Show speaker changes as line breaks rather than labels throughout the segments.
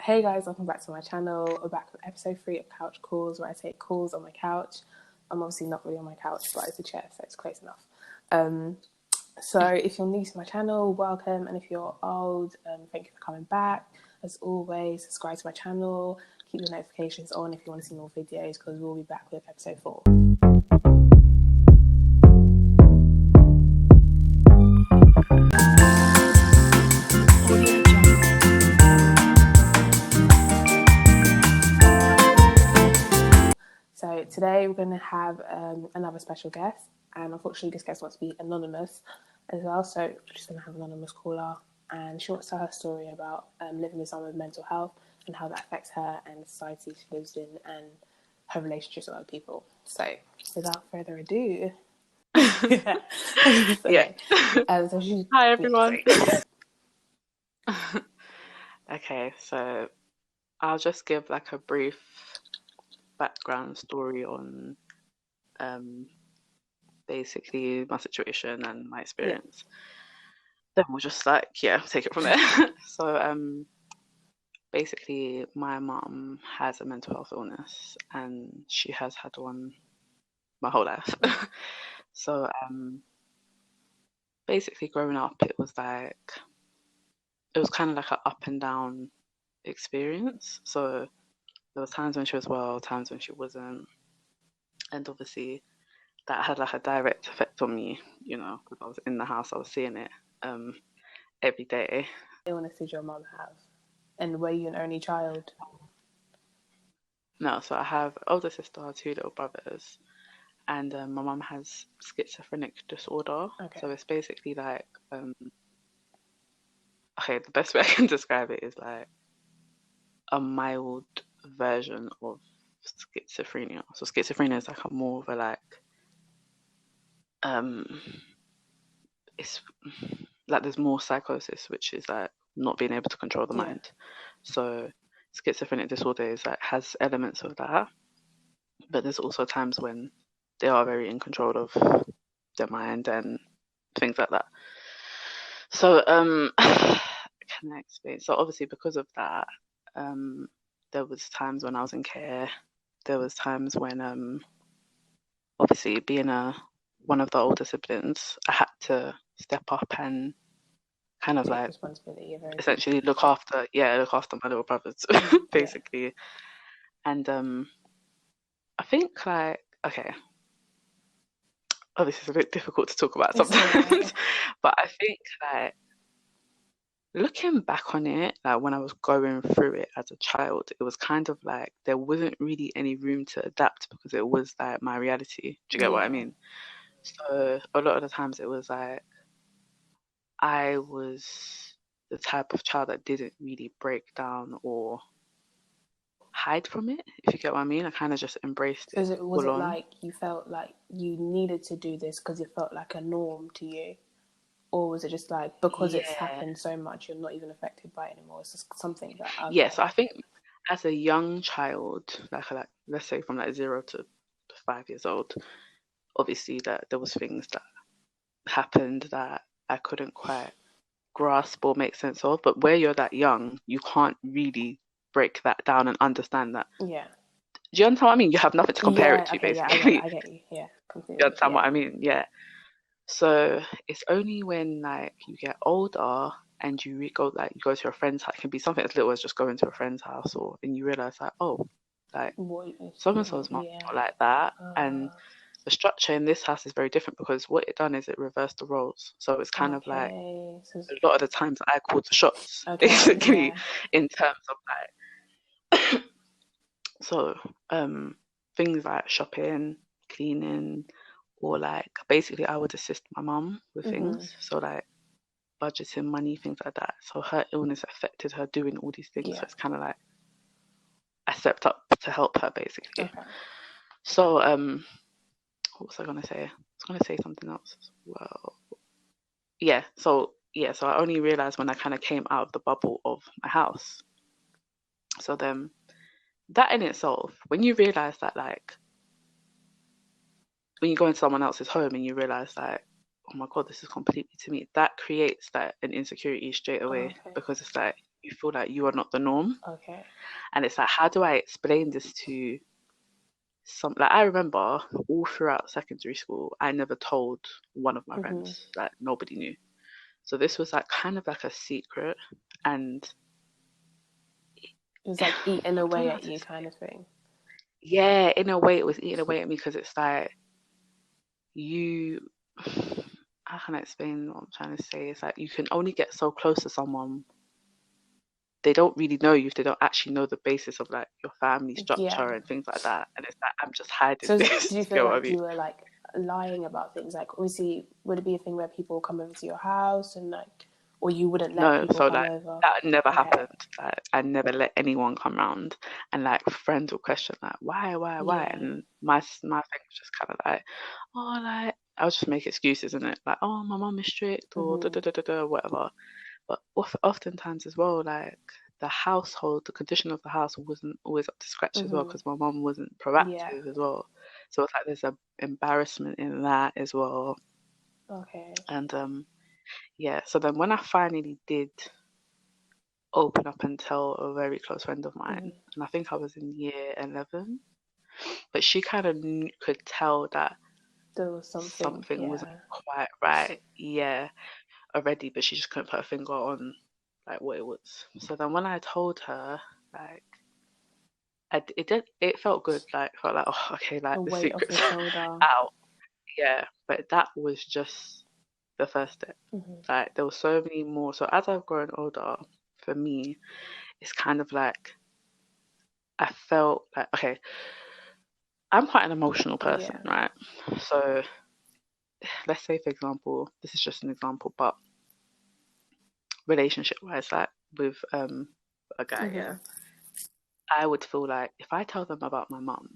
Hey guys, welcome back to my channel. We're back with episode 3 of Couch Calls, where I take calls on my couch. I'm obviously not really on my couch, but it's a chair, so it's close enough. So if you're new to my channel, welcome, and if you're old, thank you for coming back. As always, subscribe to my channel, keep the notifications on if you want to see more videos, because we'll be back with episode 4. So today we're going to have another special guest, and unfortunately this guest wants to be anonymous as well, so we're just going to have an anonymous caller, and she wants to tell her story about living with someone with mental health and how that affects her and the society she lives in and her relationships with other people. So without further ado,
Yeah. Hi everyone.
Yeah,
Okay, so I'll just give like a brief background story on basically my situation and my experience. Then we'll just take it from there. So basically my mum has a mental health illness and she has had one my whole life. So basically growing up it was kind of like an up and down experience. So there was times when she was well, times when she wasn't, and obviously that had like a direct effect on me, because I was in the house, I was seeing it every day.
What illness did your mum have, and were you an only child?
No, so I have an older sister, 2 little brothers, and my mum has schizophrenic disorder.
Okay.
So it's basically like the best way I can describe it is like a mild version of schizophrenia. So schizophrenia is like a more of a it's like there's more psychosis, which is like not being able to control the mind. So schizophrenic disorder is like has elements of that, but there's also times when they are very in control of their mind and things like that. So can I explain? So obviously because of that, there was times when I was in care. There was times when obviously being one of the older siblings, I had to step up and kind of
Take
like
responsibility,
essentially look after my little brothers basically. And I think obviously it's a bit difficult to talk about sometimes, but I think looking back on it, like when I was going through it as a child, it was kind of like there wasn't really any room to adapt because it was like my reality. Do you get what I mean? So a lot of the times it was like I was the type of child that didn't really break down or hide from it, if you get what I mean. I kind of just embraced it.
Was it like you felt like you needed to do this because it felt like a norm to you? Or was it just like because it's happened so much, you're not even affected by it anymore? It's just something that... Okay.
Yeah, so I think as a young child, like let's say from like 0 to 5 years old, obviously that there was things that happened that I couldn't quite grasp or make sense of. But where you're that young, you can't really break that down and understand that.
Yeah.
Do you understand what I mean? You have nothing to compare it to, basically.
Yeah, I get you. Yeah, completely.
You understand what I mean? Yeah. So it's only when you get older and you go to your friend's house. It can be something as little as just going to a friend's house, and you realize so and so's not like that, and the structure in this house is very different because what it done is it reversed the roles. So it's kind of like a lot of the times I called the shots, basically, in terms of so things like shopping, cleaning, or basically I would assist my mum with things. So budgeting money, things like that. So her illness affected her doing all these things. So it's kind of like I stepped up to help her, basically.
Okay.
So what was I gonna say? I was gonna say something else as well. So I only realized when I kind of came out of the bubble of my house. So then that in itself, when you realize that when you go into someone else's home and you realize oh my God, this is completely to me, that creates an insecurity straight away. Because it's you feel like you are not the norm.
Okay.
And it's like, how do I explain this to some, like, I remember all throughout secondary school, I never told one of my
Mm-hmm.
friends, like nobody knew. So this was like kind of like a secret, and
It was like eating
I don't
away
know how
at
to
you
explain.
kind of thing.
Yeah, in a way, it was eating away at me because it's like you. How can I explain what I'm trying to say? It's like you can only get so close to someone. They don't really know you if they don't actually know the basis of like your family
Yeah.
structure and things like that. And it's like, I'm just hiding
So
this.
did you
Do you
feel
know what I
like
mean?
you were like lying about things? Like obviously, would it be a thing where people come over to your house and like, or you wouldn't let
No,
people
so
come
like
over?
that never
Okay.
happened. Like I never let anyone come round, and like friends will question like why,
Yeah.
and my thing was just kind of like, oh, like I'll just make excuses in it, like, oh, my mum is strict or da
Mm-hmm.
da da da da whatever. But oftentimes as well, like the household, the condition of the house wasn't always up to scratch as well
Mm-hmm.
because my mum wasn't
Yeah.
proactive as well. So it's like there's a embarrassment in that as well,
Okay.
and yeah. So then when I finally did open up and tell a very close friend of mine,
Mm-hmm.
and I think I was in year 11, but she kind of could tell that
There was something.
something wasn't
Yeah.
quite right, yeah, already, but she just couldn't put a finger on like what it was. So then when I told her, like, it felt good, like felt like, oh, okay, like
A
the
weight off your
secret's
shoulder.
out, yeah. But that was just the first step.
Mm-hmm.
Like there were so many more. So as I've grown older, for me, it's kind of like I felt like, okay, I'm quite an emotional person,
Yeah.
right? So let's say, for example, this is just an example, but relationship wise, like with a guy,
Mm-hmm.
yeah, I would feel like if I tell them about my mum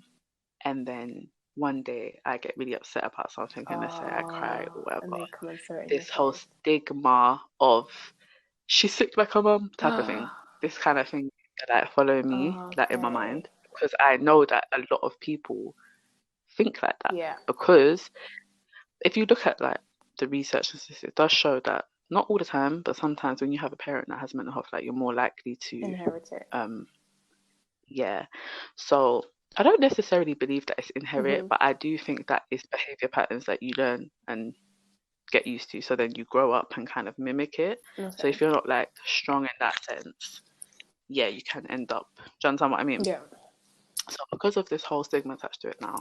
and then one day I get really upset about something and let's say I cry or
And
whatever,
they come and throw it in your
this whole
face.
stigma of she's sick like her mum type of thing, this kind of thing that like follow me like in my
Okay.
mind because I know that a lot of people think like that
Yeah.
because if you look at like the research and statistics, it does show that not all the time, but sometimes when you have a parent that has mental health, like you're more likely to,
Inherit it.
um, yeah. So I don't necessarily believe that it's inherent,
Mm-hmm.
but I do think that it's behavior patterns that you learn and get used to. So then you grow up and kind of mimic it. So
Okay.
if you're not like strong in that sense, yeah, you can end up. Do you understand what I mean?
Yeah.
So because of this whole stigma attached to it now,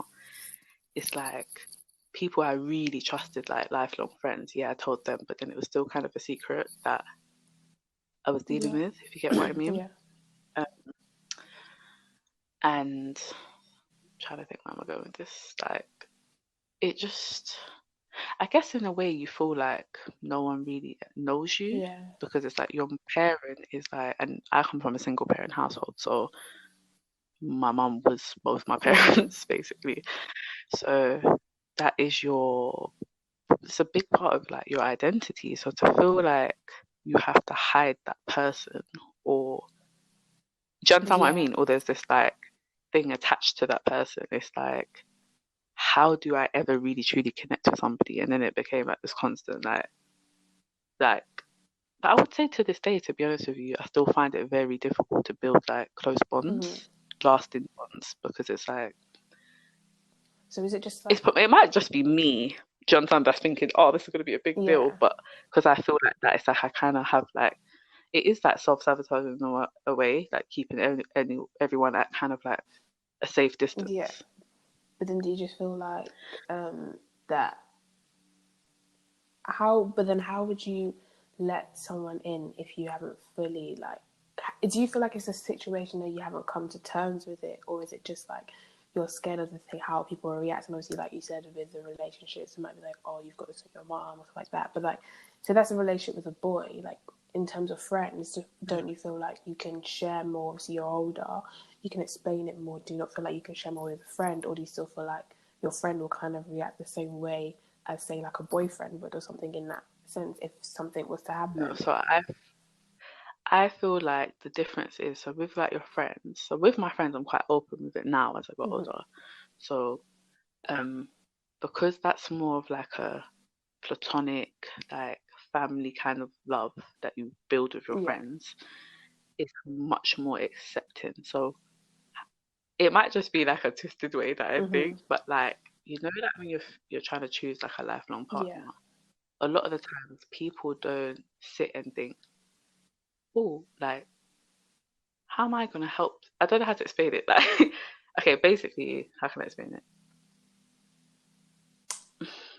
it's like people I really trusted, like lifelong friends. Yeah, I told them, but then it was still kind of a secret that I was dealing
Yeah.
with, if you get what I mean.
Yeah.
Um, and I'm trying to think where am I going with this? Like, it just, I guess in a way you feel like no one really knows you
Yeah.
because it's like your parent is like, and I come from a single parent household, so my mum was both my
Mm-hmm.
parents basically. So that is your it's a big part of like your identity. So to feel like you have to hide that person, or do you understand what I
Yeah.
mean? Or there's this like thing attached to that person. It's like, how do I ever really truly connect with somebody? And then it became like this constant like. But I would say to this day, to be honest with you, I still find it very difficult to build like close
Mm-hmm.
bonds, lasting bonds, because it's like
So is it just like,
it might just be me. Do you understand? That's thinking, oh, this is going to be a big deal,
yeah.
but because I feel like that, it's like I kind of have like it is that self-sabotaging in a way, like keeping everyone at kind of like a safe
Yeah.
distance.
But then do you just feel like that how but then how would you let someone in if you haven't fully like do you feel like it's a situation that you haven't come to terms with it, or is it just like you're scared of the thing how people will react? And obviously like you said with the relationships it might be like, oh, you've got this with your mom or something like that, but like so that's a relationship with a boy, like in terms of friends, don't you feel like you can share more? Obviously you're older, you can explain it more. Do you not feel like you can share more with a friend, or do you still feel like your friend will kind of react the same way as say like a boyfriend would or something in that sense if something was to
No,
happen?
so I feel like the difference is so with like your friends. So with my friends, I'm quite open with it now as I got
Mm-hmm.
older. So um, because that's more of like a platonic like family kind of love that you build with your
Yeah.
friends. it's much more accepting. So it might just be like a twisted way that I think, but like you know that when you're trying to choose like a lifelong
Yeah.
partner, a lot of the times people don't sit and think, oh, like how am I gonna help? I don't know how to explain it. Like, okay, basically, how can I explain it?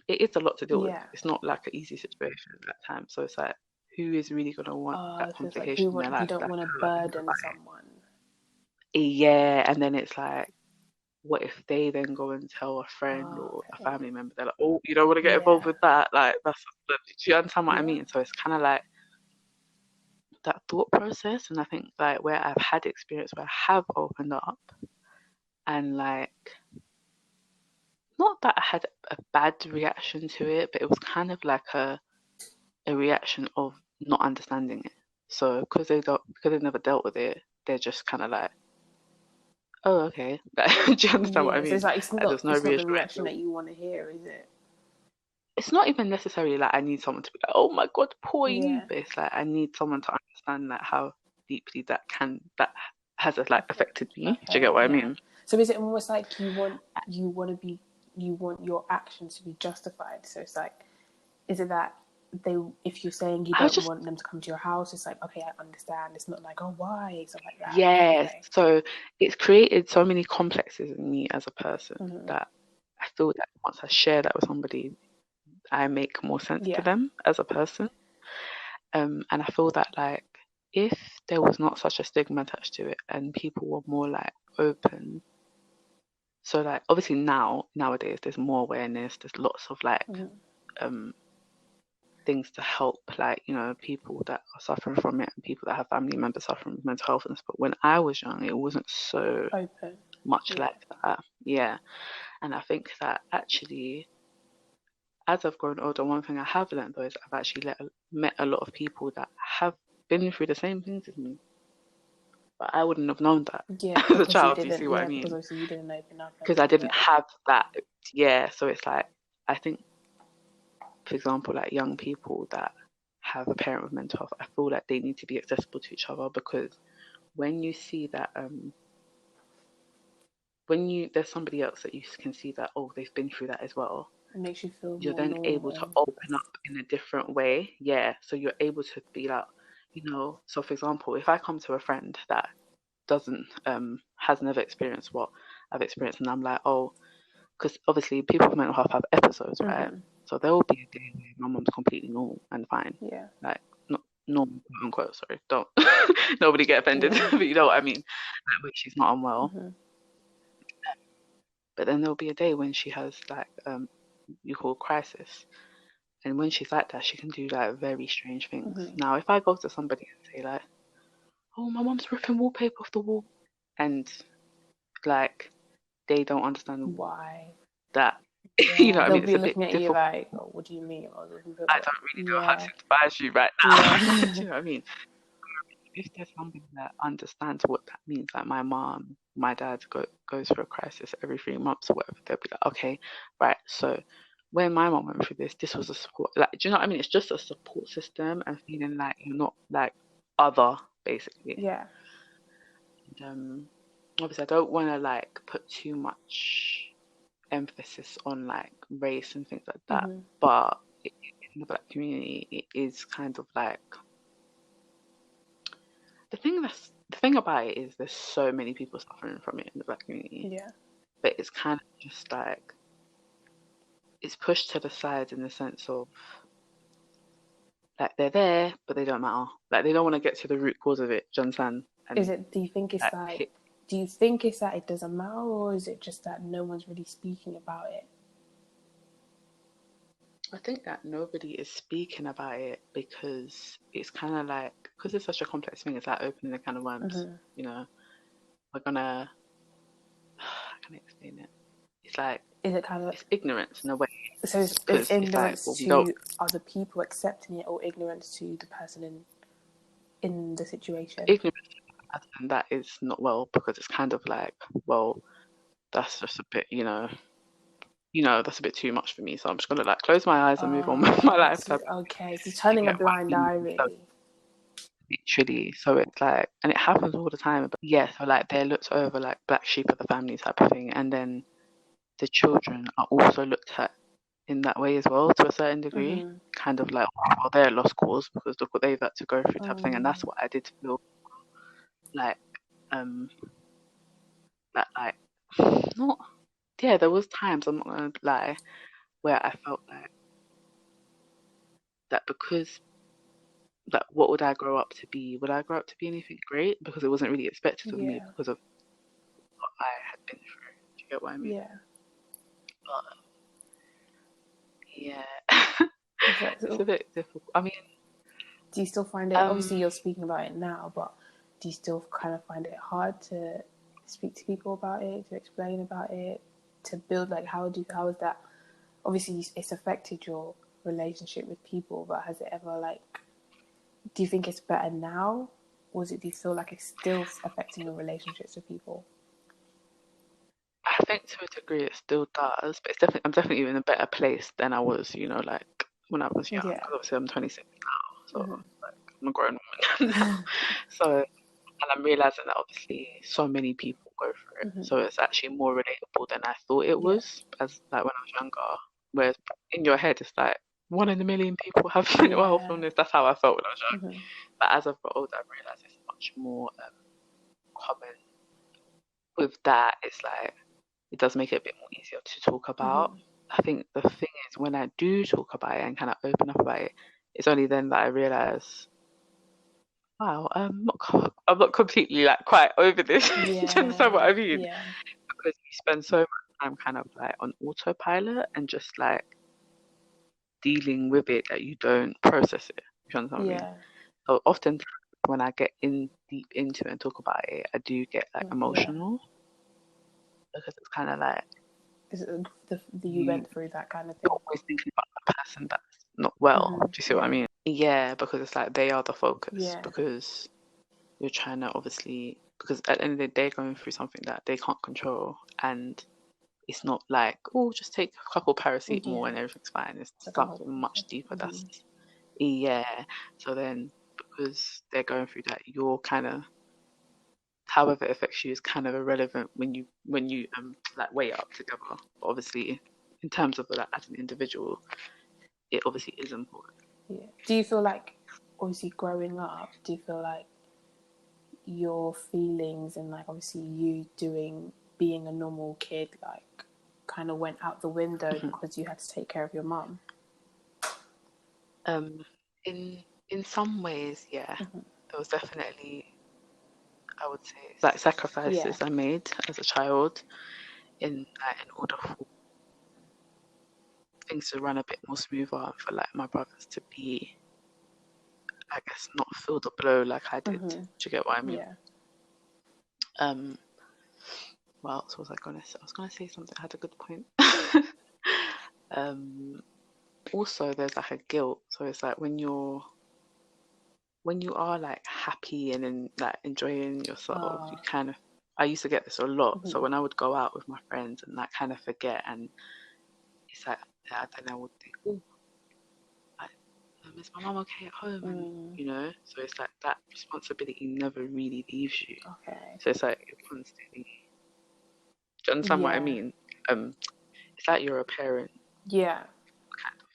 It is a lot to deal with.
Yeah.
It's not like an easy situation at that time. So it's like, who is really gonna want that
So it's like
complication in their
you
life?
don't
That's
want to
how I think
burden
about
someone.
it. Yeah, and then it's like, what if they then go and tell a friend or a
Okay.
family member? They're like, oh, you don't want to get involved
Yeah.
with that. Like, do you understand what I
Yeah.
mean? So it's kind of like that thought process. And I think like where I've had experience where I have opened up and like, not that I had a bad reaction to it, but it was kind of like a reaction of not understanding it. So because they've never dealt with it, they're just kind of like, oh, okay. Like, do you understand what I
Yeah. So
mean?
it's like
Like, there's no
it's not the
reassurance.
reaction that you want to hear, is it?
It's not even necessarily like I need someone to be like, oh my God, poor you.
Yeah.
But it's like I need someone to understand like how deeply that has like affected me. Do you get
Okay.
what I
Yeah.
mean?
So is it almost like you want your actions to be justified? So it's like, is it that if you're saying you
I was
don't
just
want them to come to your house, it's like, okay, I understand. It's not like, oh, why, stuff like that.
yes.
Okay.
So it's created so many complexes in me as a person
Mm-hmm.
that I feel that once I share that with somebody, I make more sense to
Yeah.
them as a person. And I feel that like if there was not such a stigma attached to it and people were more like open. So like obviously nowadays there's more awareness, there's lots of like
Mm-hmm.
um things to help like, you know, people that are suffering from it and people that have family members suffering with mental health illness. But when I was young it wasn't so
Open.
much
Yeah.
like that. Yeah. And I think that actually as I've grown older, one thing I have learned though is I've actually met a lot of people that have been through the same things as me. But I wouldn't have known that
Yeah,
as a
because you
child, do you see
didn't.
what I
Yeah, because
mean?
obviously you didn't open up and
Because I didn't
yeah.
have that. Yeah, so it's like, I think, for example, like young people that have a parent with mental health, I feel like they need to be accessible to each other because when you see that, there's somebody else that you can see that, oh, they've been through that as well,
It makes you feel
you're
more
then able to
normal.
open up in a different way. Yeah, so you're able to be like, you know, so for example, if I come to a friend that doesn't has never experienced what I've experienced and I'm like, oh, because obviously people with mental health have episodes, right?
Mm-hmm.
So there will be a day where my mum's completely normal and fine,
Yeah.
like not normal, quote unquote. Sorry, don't nobody get offended,
Yeah.
but you know what I mean. Like when she's not unwell,
Mm-hmm.
but then there'll be a day when she has like you call crisis, and when she's like that, she can do like very strange things.
Mm-hmm.
Now, if I go to somebody and say like, oh, my mum's ripping wallpaper off the wall, and like they don't understand
Why?
that, you know
Yeah,
what I
they'll
mean? It's
be
a bit
looking at you
difficult.
like, oh, what do you mean? Oh,
I don't really know how to
yeah.
advise you right now. Do
Yeah.
you know what I mean? If there's somebody that understands what that means, like my mom, my dad goes through a crisis every 3 months or whatever, they'll be like, okay, right. So when my mom went through this was a support. Like, do you know what I mean? It's just a support system and feeling like you're not like other, basically.
Yeah.
And, obviously, I don't want to like put too much emphasis on like race and things like that,
Mm-hmm.
but in the black community, it is kind of like the thing about it is there's so many people suffering from it in the black community,
Yeah.
but it's kind of just like it's pushed to the side in the sense of like they're there, but they don't matter. Like they don't want to get to the root cause of it, do you understand?
Is
And
it? Do you think it's
like
like? Do you think it's that it doesn't matter, or is it just that no one's really speaking about it?
I think that nobody is speaking about it because it's kind of like because it's such a complex thing. It's like opening a can of worms.
Mm-hmm.
You know, we're gonna how can I explain it? It's like
Is it kind of
it's ignorance in a way
so? It's
because it's like
ignorance
well we don't
to other people accepting it, or ignorance to the person in the situation?
ignorance and that is not well because it's kind of like well that's just a bit that's a bit too much for me. So I'm just gonna like close my eyes and move on with my life
So,
type of thing.
okay, so
Do you
turning a
get what I
blind
mean?
eye,
So
really.
literally. So it's like, and it happens all the time. But yeah, so like they're looked over like black sheep of the family type of thing, and then the children are also looked at in that way as well to a certain degree. Kind of like, well, they're a lost cause because look what they've had to go through type of thing, and that's what I did feel like. That like not yeah, there was times, I'm not gonna lie, where I felt like that because that what would I grow up to be? Would I grow up to be anything great? Because it wasn't really expected of me
Yeah.
because of what I had been through. Do you get what I mean?
Yeah.
But yeah,
Exactly.
it's a bit difficult. I mean,
Do you still find it? Obviously, you're speaking about it now, but do you still kind of find it hard to speak to people about it, to explain about it, to build like how is that? Obviously, it's affected your relationship with people, but has it ever like? Do you think it's better now, or do you feel like it's still affecting your relationships with people?
I think to a degree it still does, but I'm definitely in a better place than I was, like when I was young.
Yeah.
Because obviously I'm 26 now, so like I'm a grown woman now. So, and I'm realizing that obviously so many people go through it, so it's actually more relatable than I thought it was. As like when I was younger, whereas in your head it's like 1 in a million people have mental health illness. That's how I felt when I was young. But as I've got older, I've realized it's much more common. With that, it's like it does make it a bit more easier to talk about. I think the thing is when I do talk about it and kind of open up about it, it's only then that I realise, wow, I'm not completely like quite over this. Do you understand what I mean?
Yeah.
Because you spend so much time kind of like on autopilot and just like dealing with it that you don't process it. You understand what I mean? So often when I get in deep into it and talk about it, I do get like emotional because it's kind of like
You went through that kind of thing.
you're always thinking about the person that's not well. Do you see what I mean? Yeah, because it's like they are the focus. Because you're trying to obviously, because at the end of the day, they're going through something that they can't control, and it's not like, oh, just take a couple paracetamol and everything's fine. It's something much deeper. That's So then, because they're going through that, you're kind of, however it affects you is kind of irrelevant when you like weigh it up together. But obviously, in terms of like as an individual, it obviously is important.
Yeah. Do you feel like, obviously growing up, do you feel like your feelings and like obviously you being a normal kid like kind of went out the window because you had to take care of your mum?
In some ways, yeah. There was definitely, I would say, like sacrifices I made as a child in order for things to run a bit more smoother and for like my brothers to be, I guess, not feel the blow like I did. Do you get what I mean? What else was I gonna say? I was gonna say something. I had a good point. Also, there's like a guilt. So it's like when you are like happy and then like enjoying yourself, you kind of. I used to get this a lot. So when I would go out with my friends and like kind of forget, and it's like I don't know, I would think, oh, is my mum okay at home? And so it's like that responsibility never really leaves you. So it's like you're constantly. Do you understand what I mean? It's like you're a parent.
Yeah.
Kind of.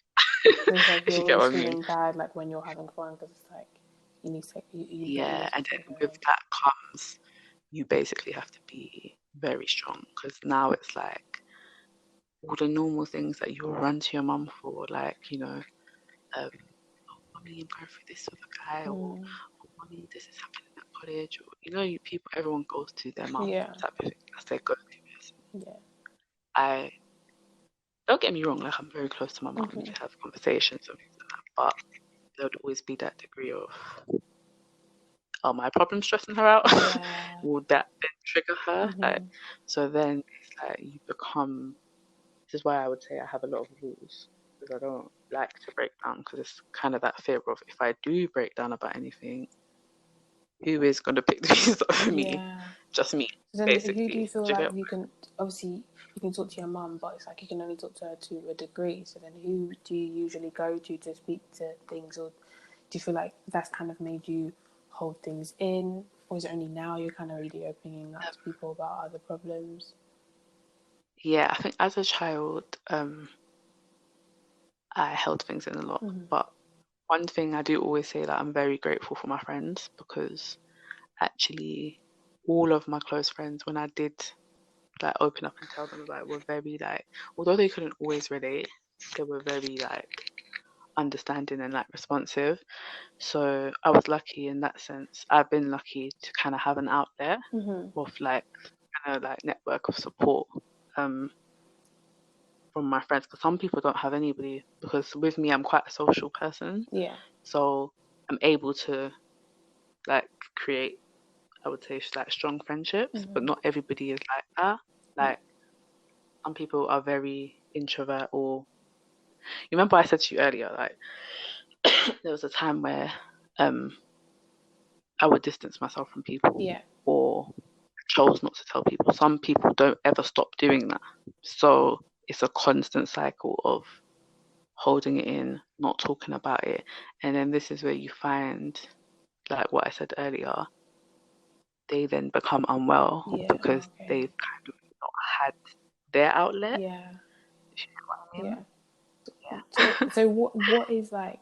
It's like
If
you're
you get
always
what I mean.
feeling bad, like when you're having fun, because it's like you need to take you
And then with that comes, you basically have to be very strong because now it's like all the normal things that you'll run to your mum for, like oh, mommy, I'm going through this with a guy, or oh, mommy, this is happening at college, or people, everyone goes to their mum type of thing. That's their go-to person. I don't get me wrong, like I'm very close to my mum to have conversations and things like that, but there would always be that degree of, are my problems stressing her out? Will that then trigger her? Like, so then it's like you become. This is why I would say I have a lot of rules, because I don't like to break down, because it's kind of that fear of, if I do break down about anything, who is going to pick the pieces up for me? Just me,
so then
basically.
who do you feel like you can, obviously you can talk to your mum, but it's like you can only talk to her to a degree, so then who do you usually go to speak to things, or do you feel like that's kind of made you hold things in, or is it only now you're kind of really opening up to people about other problems?
Yeah, I think as a child, I held things in a lot. But one thing I do always say that I'm very grateful for my friends, because actually all of my close friends, when I did like open up and tell them about it, were very like, although they couldn't always relate, they were very like understanding and like responsive. So I was lucky in that sense. I've been lucky to kind of have an outlet of like kind of like network of support from my friends, because some people don't have anybody, because with me I'm quite a social person.
Yeah.
So I'm able to like create, I would say, like strong friendships, but not everybody is like that. Like some people are very introvert, or you remember I said to you earlier, like there was a time where I would distance myself from people,
Yeah.
or chose not to tell people. Some people don't ever stop doing that. So it's a constant cycle of holding it in, not talking about it. And then this is where you find, like what I said earlier, they then become unwell because they've kind of not had their outlet.
Yeah.
If you know what I mean?
Yeah. So what is like?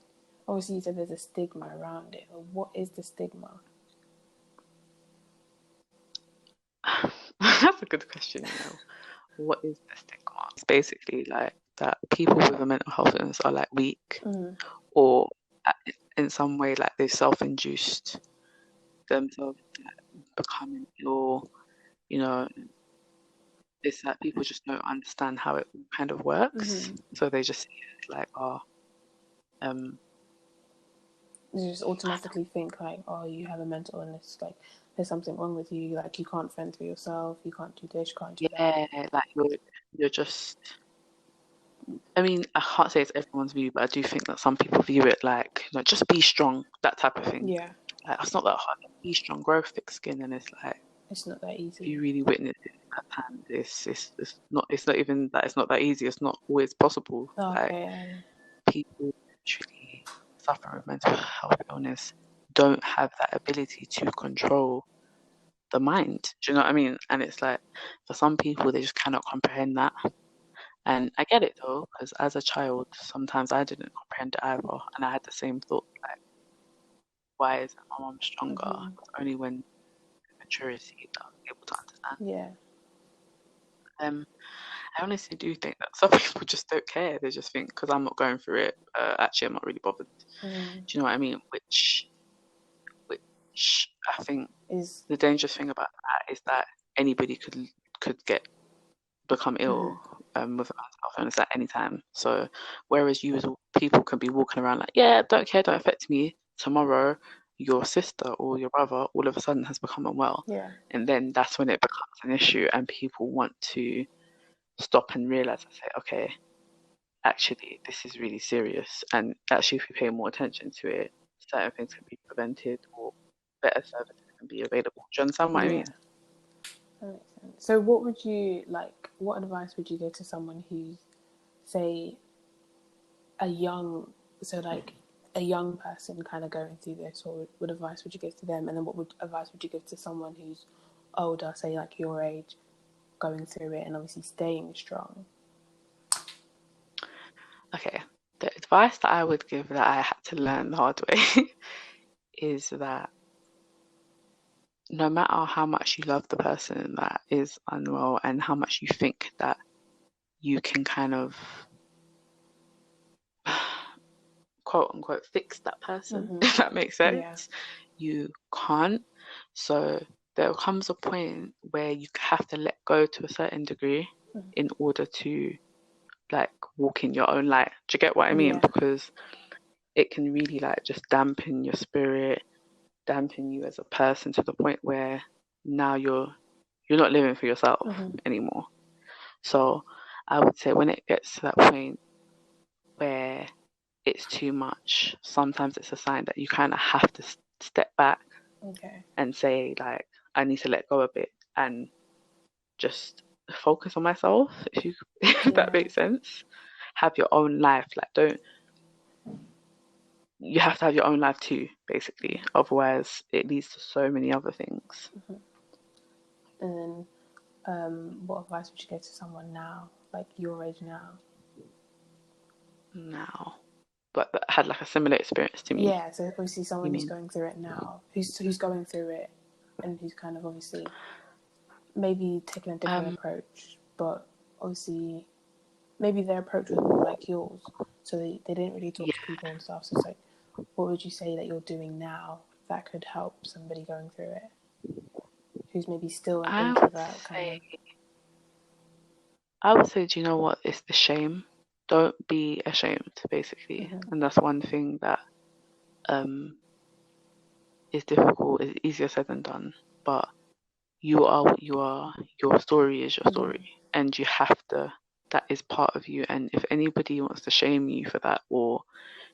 Obviously, you said there's a stigma around it. But what is the stigma?
That's a good question. What is the stigma? It's basically like that people with a mental health illness are like weak, or in some way like they've self-induced themselves becoming ill. It's that people just don't understand how it kind of works, so they just see it like,
You just automatically think like, oh, you have a mental illness, like there's something wrong with you, like you can't fend for yourself, you can't do this, you can't do that.
like you're just. I mean, I can't say it's everyone's view, but I do think that some people view it like, just be strong, that type of thing.
Yeah.
Like, it's not that hard. Be strong, grow thick skin, and it's like,
it's not that
if
easy.
you really witness it at times, it's not even that it's not that easy. It's not always possible. Like, people actually suffer with mental health illness don't have that ability to control the mind. Do you know what I mean? And it's like, for some people, they just cannot comprehend that. And I get it though, because as a child, sometimes I didn't comprehend it either, and I had the same thought, like, why isn't my mom stronger? It's only when maturity that I was able to understand.
Yeah.
I honestly do think that some people just don't care. They just think, because I'm not going through it, actually I'm not really bothered. Do you know what I mean? Which I think
Is
the dangerous thing about that is that anybody could become ill with a mental health illness at any time. So whereas people can be walking around like, yeah, don't care, don't affect me. Tomorrow, your sister or your brother all of a sudden has become unwell, and then that's when it becomes an issue, and people want to stop and realize and say, okay, actually, this is really serious, and actually, if we pay more attention to it, certain things can be prevented, or better services can be available. Do you understand what I mean?
That makes sense. So what would you like, what advice would you give to someone who's, say, a young person kind of going through this, or what advice would you give to them? And then what advice would you give to someone who's older, say like your age, going through it and obviously staying strong?
Okay, the advice that I would give that I had to learn the hard way is that no matter how much you love the person that is unwell and how much you think that you can kind of quote unquote fix that person, if that makes sense, you can't. So there comes a point where you have to let go to a certain degree in order to like walk in your own light. Do you get what I mean? Because it can really like just dampen your spirit, dampen you as a person to the point where now you're not living for yourself anymore. So I would say when it gets to that point where it's too much, sometimes it's a sign that you kind of have to step back and say, like, I need to let go a bit and just focus on myself, if that makes sense. Have your own life. Like, you have to have your own life too. basically. Otherwise, it leads to so many other things.
And what advice would you give to someone now, like your age now?
Now, but that had like a similar experience to me.
Yeah, so obviously someone who's going through it now, who's going through it, and who's kind of obviously maybe taking a different approach, but obviously maybe their approach was more like yours, so they didn't really talk to people and stuff. So it's like, what would you say that you're doing now that could help somebody going through it, who's maybe still an introvert kind of?
I would say, do you know what? It's the shame. Don't be ashamed, basically. And that's one thing that is difficult. It's easier said than done. But you are what you are. Your story is your story. And you have to, that is part of you. And if anybody wants to shame you for that or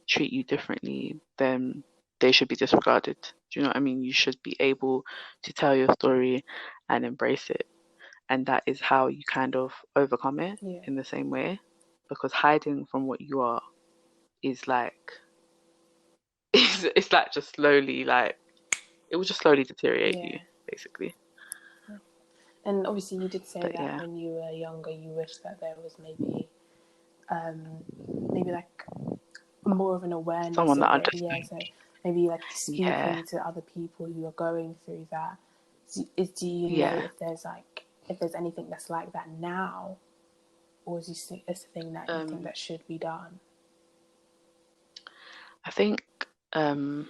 treat you differently, then they should be disregarded. Do you know what I mean? You should be able to tell your story and embrace it. And that is how you kind of overcome it in the same way. Because hiding from what you are is like, it's like just slowly, like, it will just slowly deteriorate you, basically.
And obviously you did say that when you were younger, you wished that there was maybe like more of an awareness
someone that
of it.
understands.
Yeah, so maybe like speaking to other people who are going through that. Do you know if there's anything that's like that now, or is this a thing that you think that should be done?
I think I'm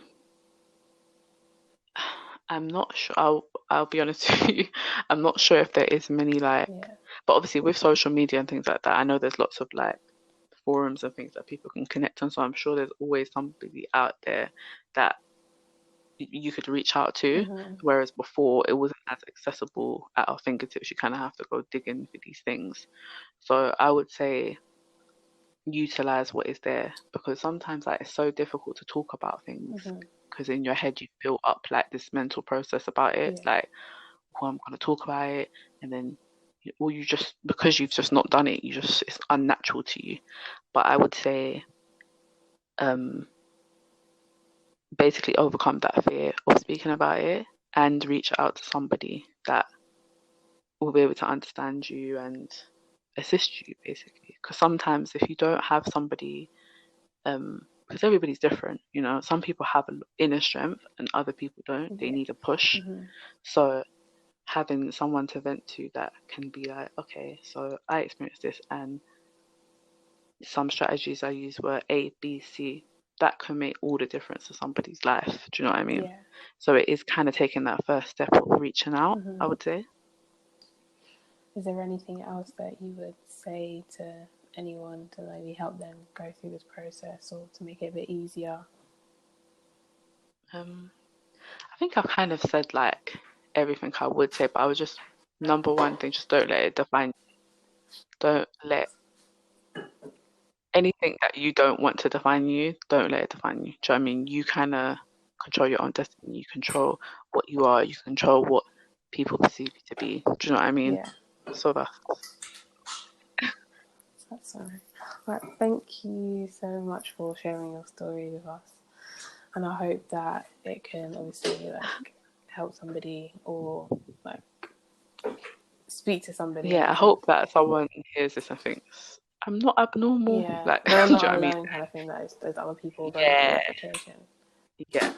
not sure. I'll be honest with you. I'm not sure if there is many but obviously with social media and things like that, I know there's lots of like forums and things that people can connect on. So I'm sure there's always somebody out there that you could reach out to. Whereas before it wasn't as accessible at our fingertips. You kind of have to go digging for these things. So I would say utilize what is there, because sometimes like it's so difficult to talk about things because in your head you built up like this mental process about it, like, oh, I'm going to talk about it, and then you just, because you've just not done it, it's unnatural to you. But I would say basically overcome that fear of speaking about it and reach out to somebody that will be able to understand you and assist you, basically. Because sometimes if you don't have somebody, because everybody's different, you know, some people have an inner strength and other people don't. They need a push. So having someone to vent to that can be like, okay, so I experienced this and some strategies I used were A, B, C. That can make all the difference to somebody's life. Do you know what I mean? So it is kind of taking that first step of reaching out, I would say.
Is there anything else that you would say to anyone to maybe help them go through this process or to make it a bit easier?
I think I've kind of said like everything I would say, but I was just, number one thing, just don't let it define you. Don't let anything that you don't want to define you, don't let it define you. Do you know what I mean? You kind of control your own destiny. You control what you are. You control what people perceive you to be. Do you know what I mean? So that's
all right. Right, thank you so much for sharing your story with us, and I hope that it can obviously like help somebody or like speak to somebody.
Yeah, I hope that someone hears this and thinks I'm not abnormal. Like,
they're
do you
not
know what I mean?
alone, kind of thing. That there's other people going through that situation.
Yeah,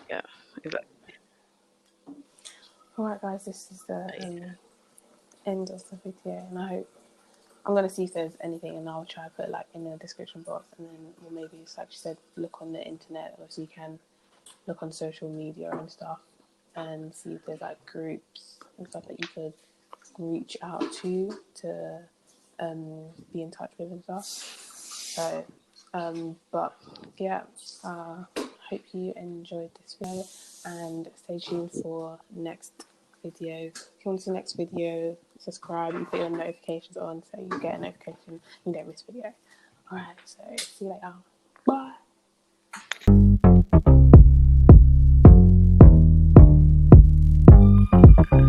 exactly.
All right, guys, this is the end of the video, and I hope I'm gonna see if there's anything, and I'll try to put it like in the description box, and then we'll maybe, like you said, look on the internet, or so you can look on social media and stuff, and see if there's like groups and stuff that you could reach out to be in touch with and stuff. So, but yeah, hope you enjoyed this video, and stay tuned for next video. If you want to see the next video, subscribe and put your notifications on so you get a notification, you don't miss video. Alright, so see you later. Bye.